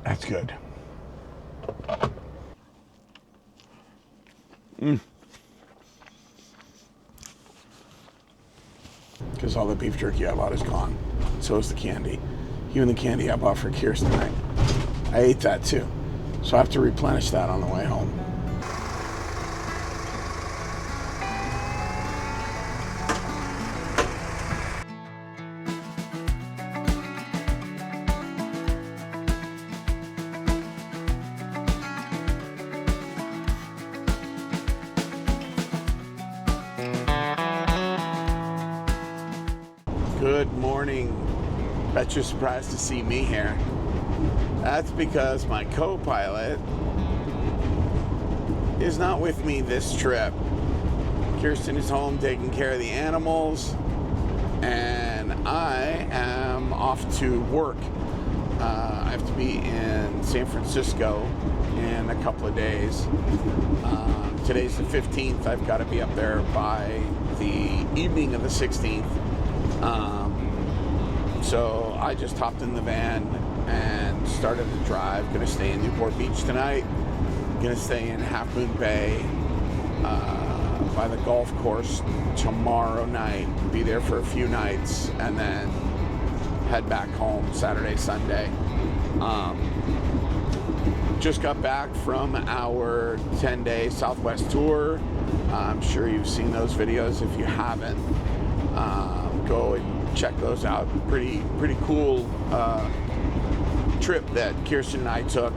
That's good. Because all the beef jerky I bought is gone. So is the candy. Even the candy I bought for Kirsten tonight. I ate that too. So I have to replenish that on the way home. Good morning. Bet you're surprised to see me here. That's because my co-pilot is not with me this trip. Kirsten is home taking care of the animals, and I am off to work. I have to be in San Francisco in a couple of days. Today's the 15th. I've got to be up there by the evening of the 16th. So I just hopped in the van and started the drive. Gonna stay in Newport Beach tonight. Gonna stay in Half Moon Bay by the golf course tomorrow night. Be there for a few nights and then head back home Saturday, Sunday. Just got back from our 10-day Southwest tour. I'm sure you've seen those videos. If you haven't, go and check those out. Pretty cool trip that Kirsten and I took.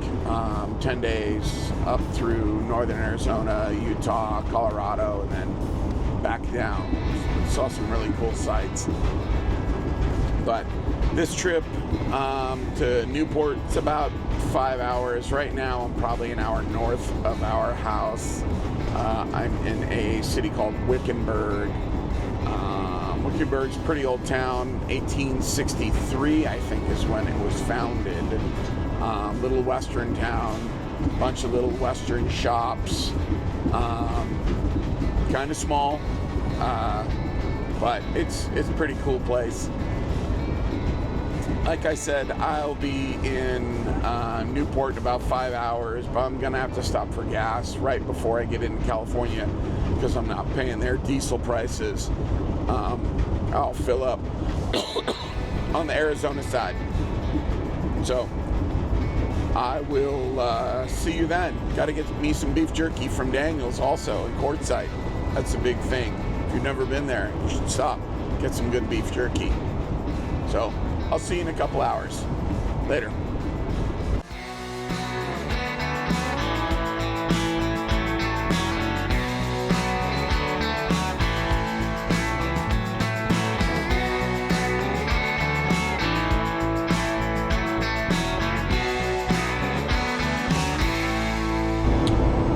10 days up through northern Arizona, Utah, Colorado, and then back down. Saw some really cool sights. But this trip to Newport, it's about 5 hours. Right now I'm probably an hour north of our house. I'm in a city called Wickenburg. Wickenburg's a pretty old town. 1863, I think, is when it was founded. Little western town, bunch of little western shops. Kind of small, but it's a pretty cool place. Like I said, I'll be in Newport in about 5 hours, but I'm gonna have to stop for gas right before I get into California because I'm not paying their diesel prices. I'll fill up on the Arizona side. So I will see you then. Got to get me some beef jerky from Daniel's also in Quartzsite. That's a big thing. If you've never been there, you should stop. Get some good beef jerky. So I'll see you in a couple hours. Later.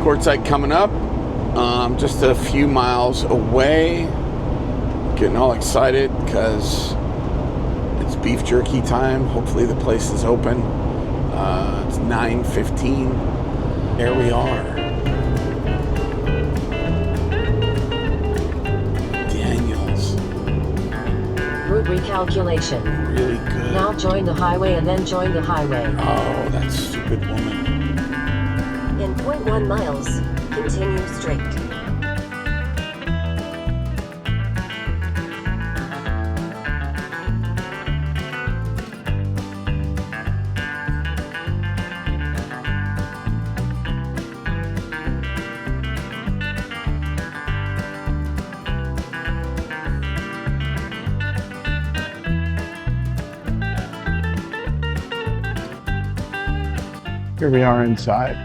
Quartzsite coming up, just a few miles away. Getting all excited because it's beef jerky time. Hopefully the place is open. It's 9:15. There we are. Daniel's. Route recalculation. Really good. Now join the highway and then join the highway. Oh, that stupid woman. In 0.1 miles, continue straight. Here we are inside.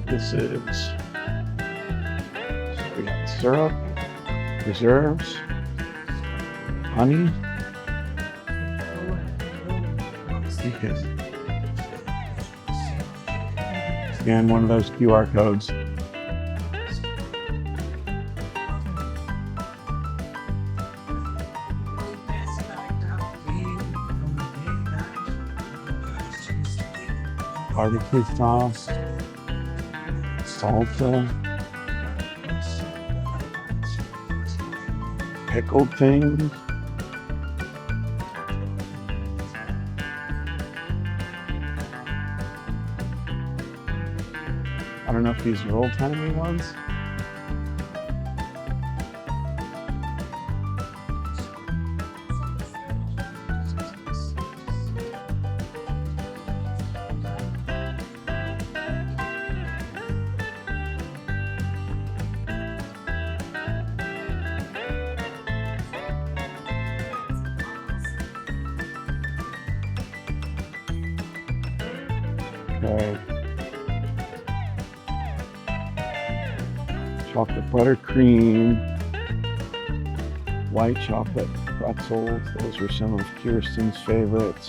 This is, we got syrup, preserves, honey. Scan one of those QR codes. Barbecue sauce, salsa, pickled things, don't know if these are old-timey ones. Okay. Chocolate buttercream, white chocolate pretzels. Those were some of Kirsten's favorites.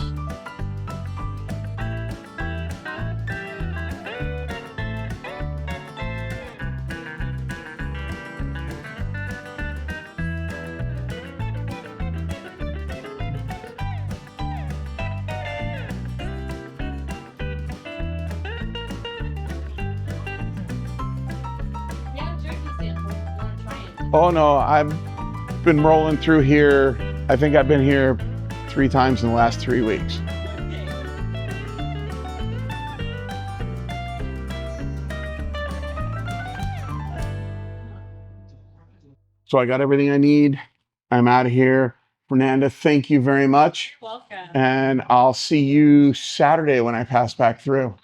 Oh no, I've been rolling through here. I think I've been here 3 times in the last 3 weeks. So I got everything I need. I'm out of here. Fernanda, thank you very much. Welcome. And I'll see you Saturday when I pass back through.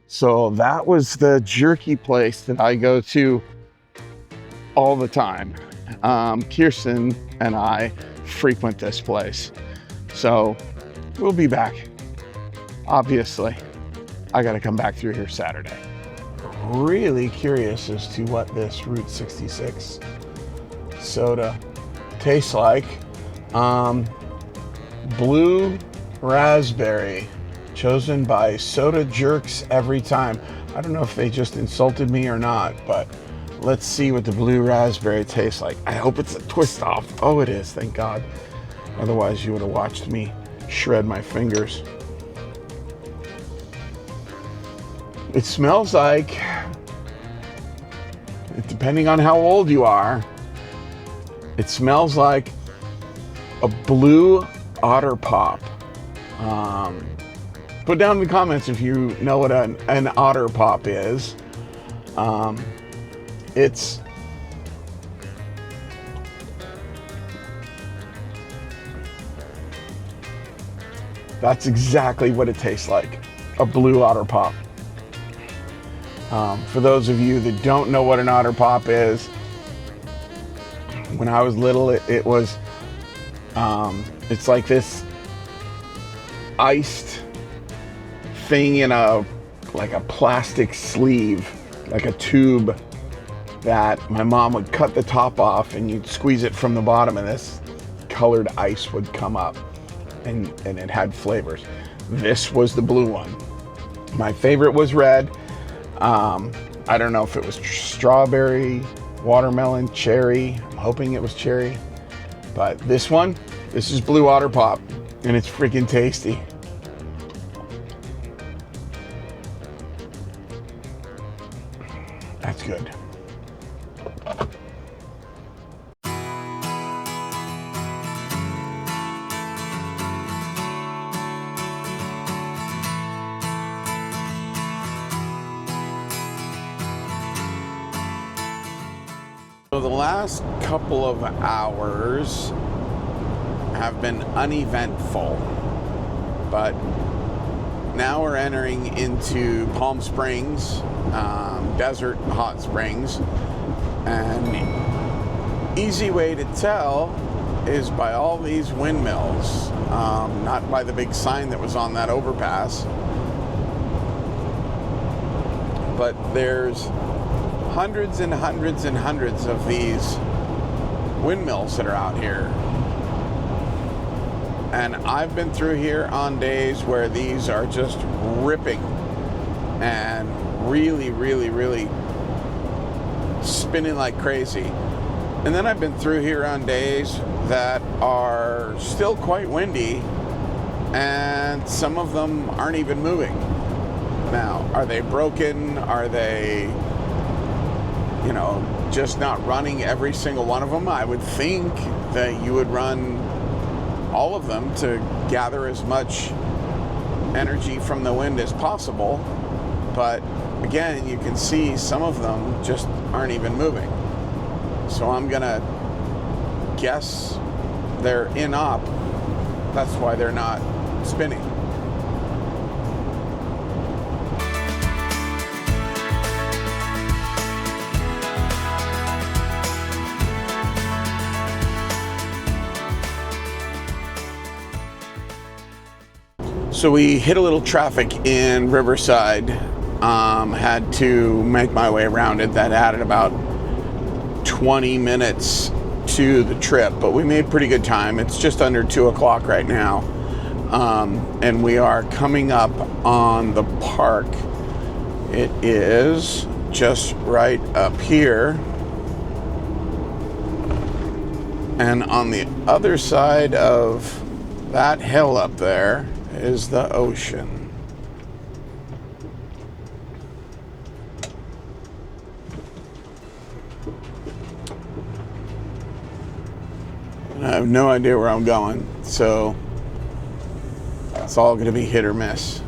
So that was the jerky place that I go to all the time. Kirsten and I frequent this place. So we'll be back. Obviously, I got to come back through here Saturday. Really curious as to what this Route 66 soda tastes like. Blue raspberry, chosen by Soda Jerks every time. I don't know if they just insulted me or not, but let's see what the blue raspberry tastes like. I hope it's a twist off. Oh, it is, thank God. Otherwise, you would have watched me shred my fingers. It smells like, depending on how old you are, it smells like a blue otter pop. Put down in the comments if you know what an otter pop is. That's exactly what it tastes like, a blue otter pop. For those of you that don't know what an otter pop is, when I was little, it was, it's like this iced thing in like a plastic sleeve, like a tube, that my mom would cut the top off and you'd squeeze it from the bottom and this colored ice would come up, and it had flavors. This was the blue one. My favorite was red. I don't know if it was strawberry, watermelon, cherry. I'm hoping it was cherry. But this is blue otter pop, and it's freaking tasty. That's good. So the last couple of hours have been uneventful, but now we're entering into Palm Springs, desert hot springs, and easy way to tell is by all these windmills, not by the big sign that was on that overpass, but there's hundreds and hundreds and hundreds of these windmills that are out here. And I've been through here on days where these are just ripping and really, really, really spinning like crazy. And then I've been through here on days that are still quite windy and some of them aren't even moving. Now, are they broken? Are they, just not running every single one of them? I would think that you would run all of them to gather as much energy from the wind as possible. But again, you can see some of them just aren't even moving. So I'm gonna guess they're in op. That's why they're not spinning. So we hit a little traffic in Riverside. Had to make my way around it. That added about 20 minutes to the trip, but we made pretty good time. It's just under 2 o'clock right now. And we are coming up on the park. It is just right up here. And on the other side of that hill up there is the ocean. And I have no idea where I'm going, so it's all going to be hit or miss.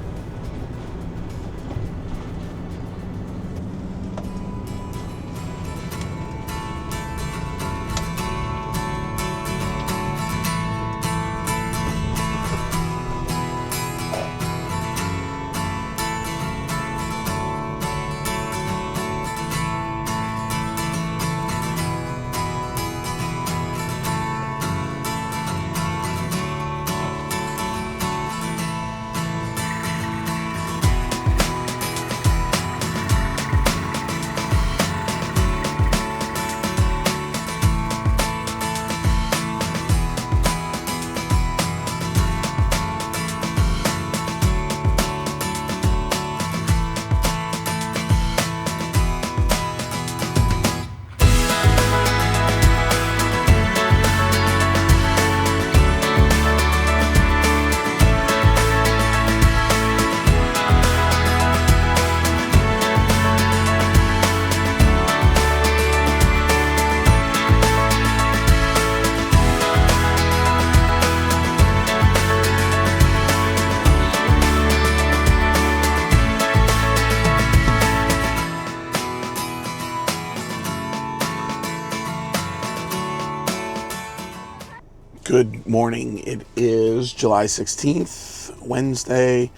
Good morning. It is July 16th, Wednesday,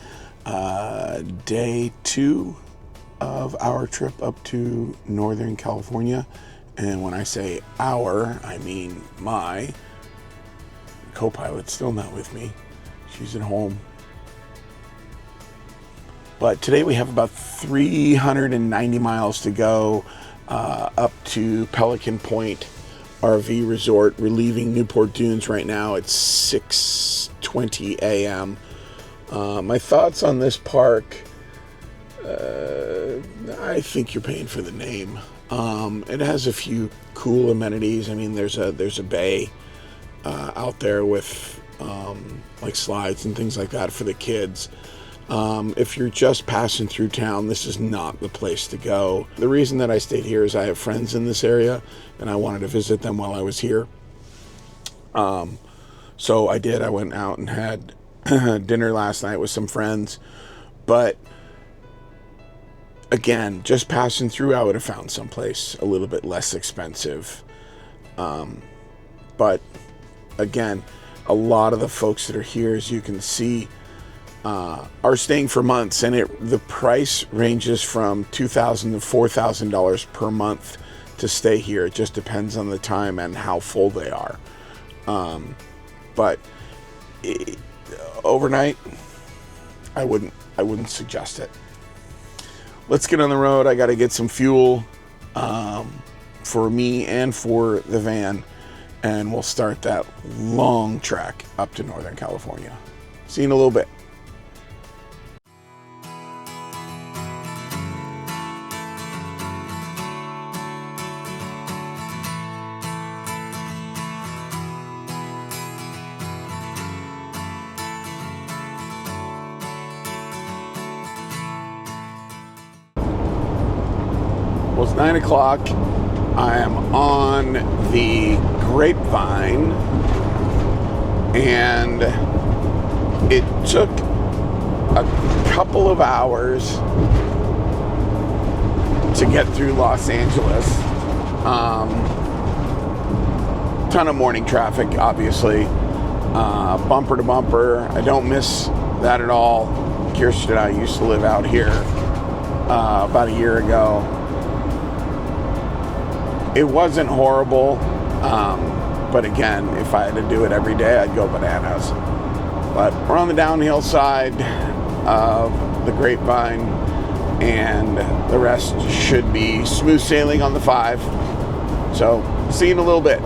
day 2 of our trip up to Northern California. And when I say our, I mean my co-pilot's still not with me. She's at home. But today we have about 390 miles to go up to Pelican Point RV Resort. We're leaving Newport Dunes right now. It's 6:20 a.m. My thoughts on this park, I think you're paying for the name. It has a few cool amenities. I mean, there's a bay out there with like slides and things like that for the kids. If you're just passing through town, this is not the place to go. The reason that I stayed here is I have friends in this area and I wanted to visit them while I was here. So I did. I went out and had dinner last night with some friends. But again, just passing through, I would have found someplace a little bit less expensive. But again, a lot of the folks that are here, as you can see, are staying for months, and the price ranges from $2,000 to $4,000 per month to stay here. It just depends on the time and how full they are. But overnight, I wouldn't suggest it. Let's get on the road. I got to get some fuel for me and for the van, and we'll start that long trek up to Northern California. See you in a little bit. Well, it's 9 o'clock. I am on the Grapevine, and it took a couple of hours to get through Los Angeles. Ton of morning traffic, obviously. Bumper to bumper. I don't miss that at all. Kirsten and I used to live out here about a year ago. It wasn't horrible, but again, if I had to do it every day, I'd go bananas. But we're on the downhill side of the Grapevine, and the rest should be smooth sailing on the 5. So, see you in a little bit.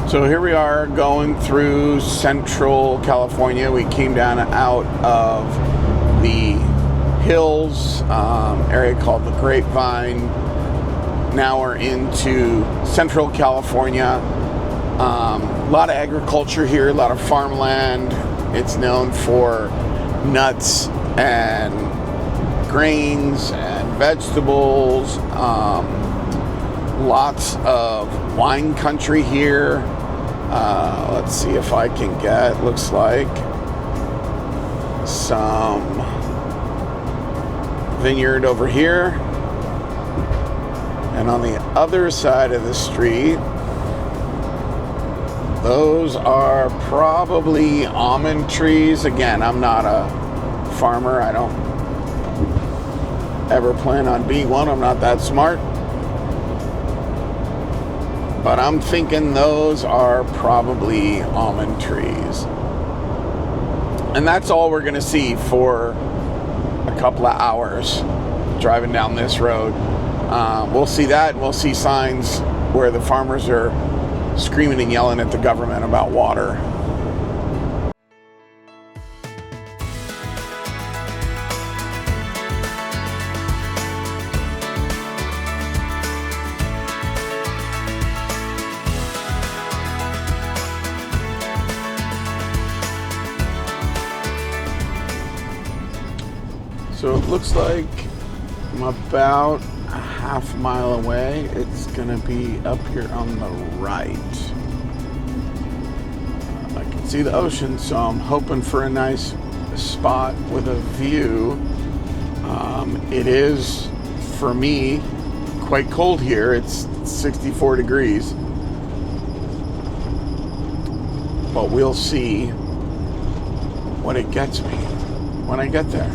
So here we are going through Central California. We came down out of the hills, area called the Grapevine. Now we're into Central California. A lot of agriculture here, a lot of farmland. It's known for nuts and grains and vegetables. Lots of wine country here. Let's see if I can get, looks like, some vineyard over here. And on the other side of the street, those are probably almond trees. Again, I'm not a farmer. I don't ever plan on being one. I'm not that smart. But I'm thinking those are probably almond trees. And that's all we're going to see for a couple of hours driving down this road. We'll see that, and we'll see signs where the farmers are screaming and yelling at the government about water. So it looks like I'm about a half mile away. It's gonna be up here on the right. I can see the ocean, so I'm hoping for a nice spot with a view. It is, for me, quite cold here. It's 64 degrees. But we'll see what it gets me when I get there.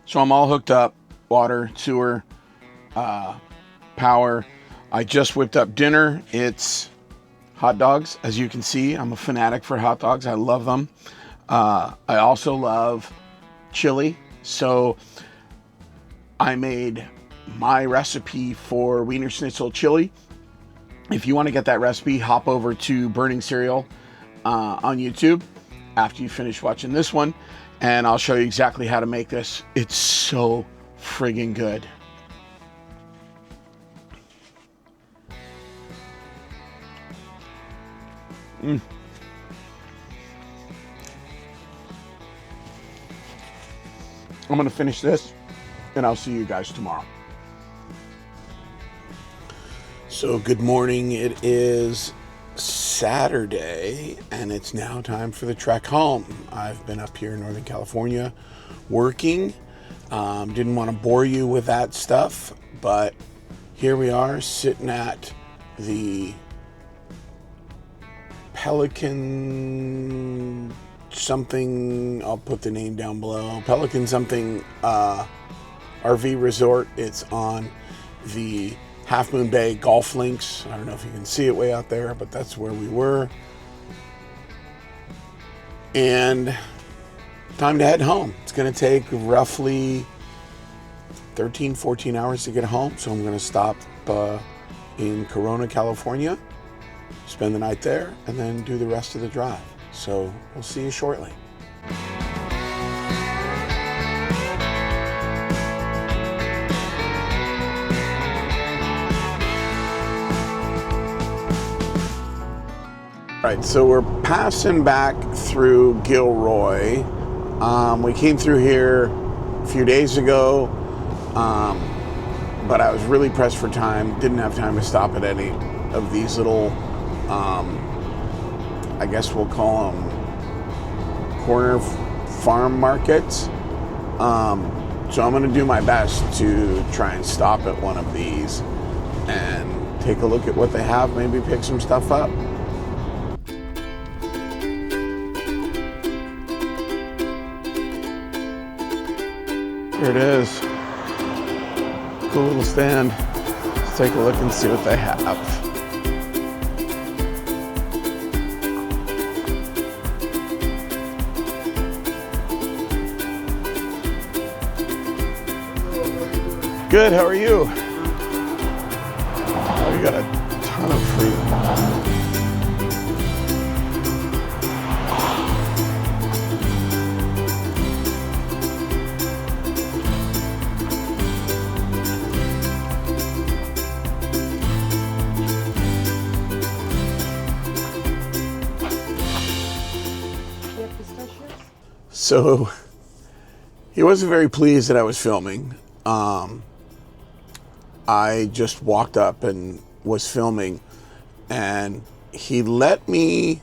So I'm all hooked up, water, sewer, power. I just whipped up dinner. It's hot dogs. As you can see, I'm a fanatic for hot dogs. I love them. I also love chili. So I made my recipe for Wiener Schnitzel chili. If you want to get that recipe, hop over to Burning Cereal on YouTube after you finish watching this one. And I'll show you exactly how to make this. It's so friggin' good. I'm gonna finish this and I'll see you guys tomorrow. So good morning. It is Saturday and it's now time for the trek home. I've been up here in Northern California working. Didn't want to bore you with that stuff, but here we are sitting at the Pelican something, I'll put the name down below, Pelican something RV resort. It's on the Half Moon Bay golf links. I don't know if you can see it way out there, but that's where we were. And time to head home. It's going to take roughly 13, 14 hours to get home. So I'm going to stop in Corona, California, spend the night there, and then do the rest of the drive. So we'll see you shortly. Right, so we're passing back through Gilroy. We came through here a few days ago, but I was really pressed for time. Didn't have time to stop at any of these little, I guess we'll call them corner farm markets. So I'm going to do my best to try and stop at one of these and take a look at what they have, maybe pick some stuff up. Here it is. Cool little stand. Let's take a look and see what they have. Good, how are you? Oh, we got a ton of fruit. So he wasn't very pleased that I was filming. I just walked up and was filming, and he let me,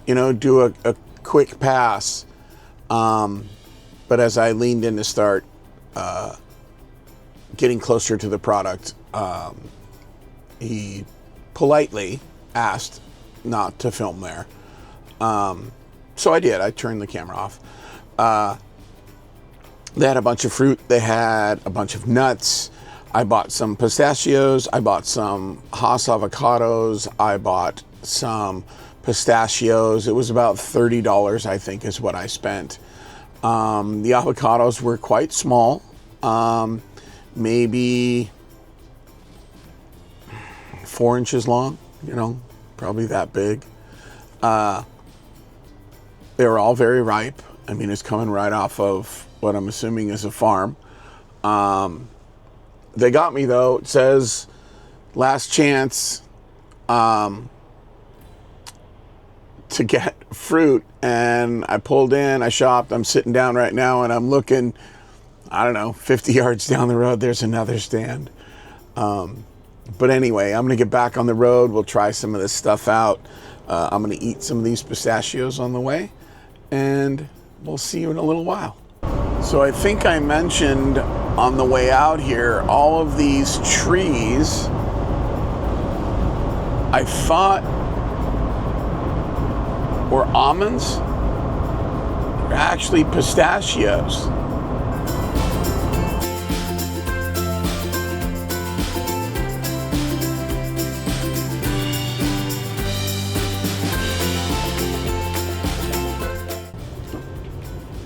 do a quick pass. But as I leaned in to start getting closer to the product, he politely asked not to film there. So I did. I turned the camera off. They had a bunch of fruit. They had a bunch of nuts. I bought some pistachios. I bought some Hass avocados. I bought some pistachios. It was about $30, I think, is what I spent. The avocados were quite small, maybe 4 inches long, probably that big. They were all very ripe. I mean, it's coming right off of what I'm assuming is a farm. They got me, though. It says last chance to get fruit. And I pulled in, I shopped. I'm sitting down right now, and I'm looking, 50 yards down the road, there's another stand. But anyway, I'm going to get back on the road. We'll try some of this stuff out. I'm going to eat some of these pistachios on the way, and we'll see you in a little while. So I think I mentioned on the way out here, all of these trees, I thought were almonds. They're actually pistachios.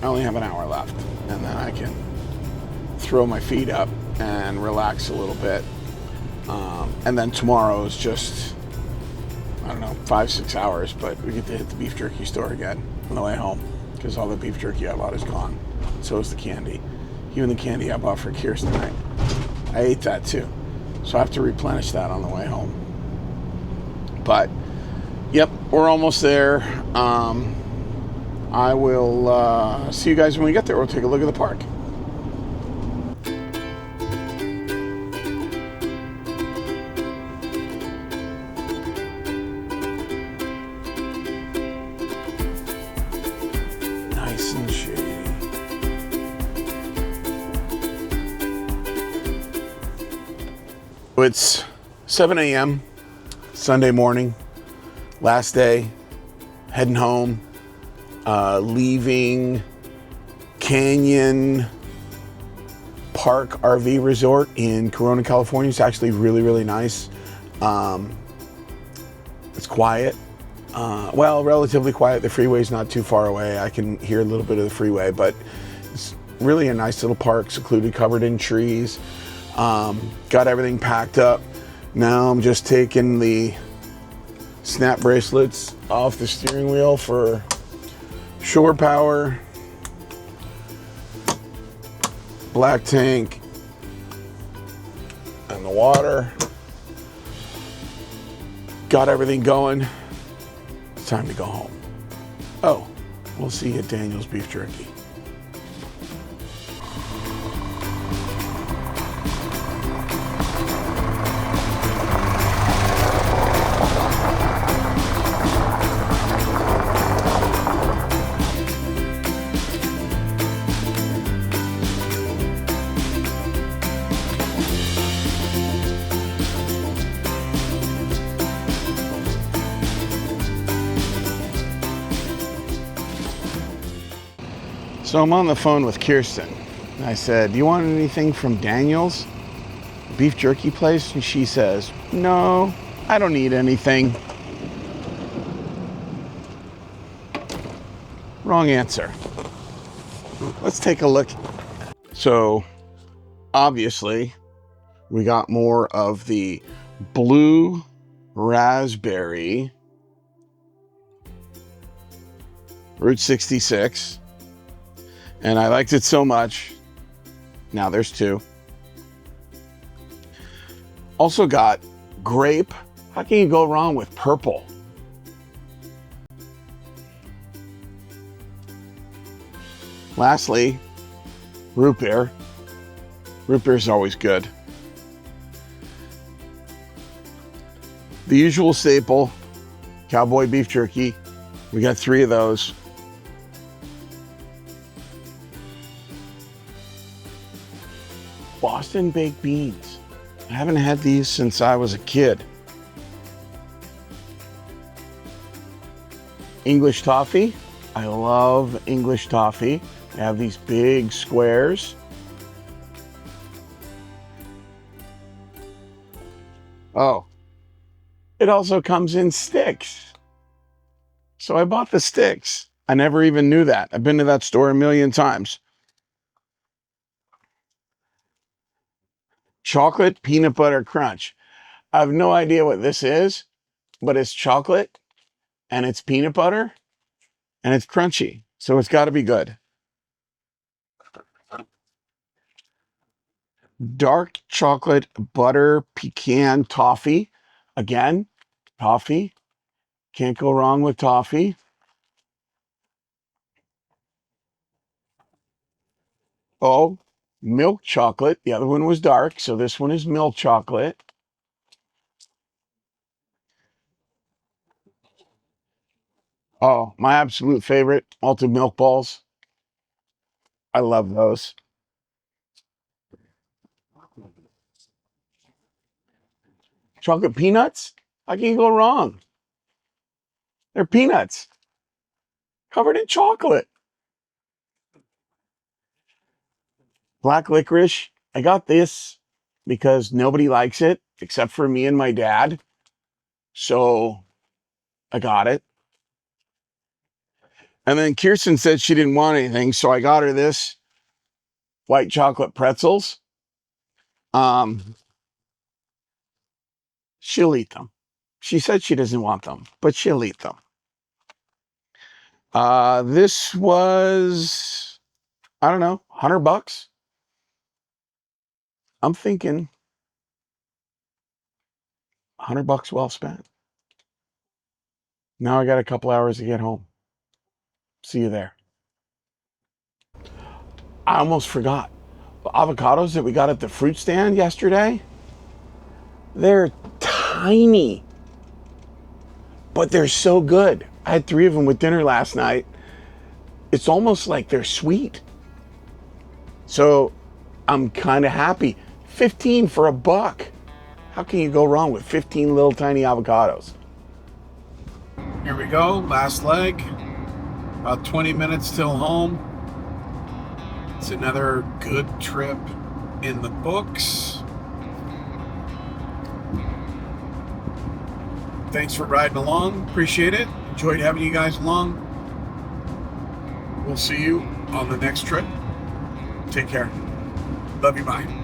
I only have an hour left, and then I can throw my feet up and relax a little bit. And then tomorrow is just, 5-6 hours, but we get to hit the beef jerky store again on the way home, because all the beef jerky I bought is gone. So is the candy. Even the candy I bought for Kirsten tonight. I ate that too. So I have to replenish that on the way home. But, yep, we're almost there. I will see you guys when we get there. We'll take a look at the park. Nice and shady. It's 7 a.m. Sunday morning, last day, heading home. Leaving Canyon Park RV Resort in Corona, California. It's actually really, really nice. It's quiet. Relatively quiet. The freeway's not too far away. I can hear a little bit of the freeway, but it's really a nice little park, secluded, covered in trees. Got everything packed up. Now I'm just taking the snap bracelets off the steering wheel for shore power, black tank, and the water. Got everything going. it's time to go home. Oh, we'll see you at Daniel's Beef Jerky. So I'm on the phone with Kirsten. I said, "Do you want anything from Daniel's Beef Jerky place?" And she says, "No, I don't need anything." Wrong answer. Let's take a look. So obviously we got more of the blue raspberry Route 66. And I liked it so much. Now there's two. Also got grape. How can you go wrong with purple? Lastly, root beer. Root beer is always good. The usual staple, cowboy beef jerky. We got 3 of those. Boston baked beans. I haven't had these since I was a kid. English toffee. I love English toffee. They have these big squares. Oh, it also comes in sticks. So I bought the sticks. I never even knew that. I've been to that store a million times. Chocolate peanut butter crunch. I have no idea what this is, but it's chocolate and it's peanut butter and it's crunchy. So it's got to be good. Dark chocolate butter pecan toffee. Again, toffee. Can't go wrong with toffee. Oh, milk chocolate. The other one was dark, so this one is milk chocolate. Oh, my absolute favorite, malted milk balls. I love those. Chocolate peanuts? How can you go wrong? They're peanuts covered in chocolate. Black licorice. I got this because nobody likes it except for me and my dad. So I got it. And then Kirsten said she didn't want anything, so I got her this white chocolate pretzels. She'll eat them. She said she doesn't want them, but she'll eat them. This was, I don't know, $100. I'm thinking $100 well spent. Now I got a couple hours to get home. See you there. I almost forgot. The avocados that we got at the fruit stand yesterday, they're tiny, but they're so good. I had 3 of them with dinner last night. It's almost like they're sweet. So I'm kind of happy. 15 for $1. How can you go wrong with 15 little tiny avocados? Here we go, last leg. About 20 minutes till home. It's another good trip in the books. Thanks for riding along. Appreciate it. Enjoyed having you guys along. We'll see you on the next trip. Take care. Love you. Bye.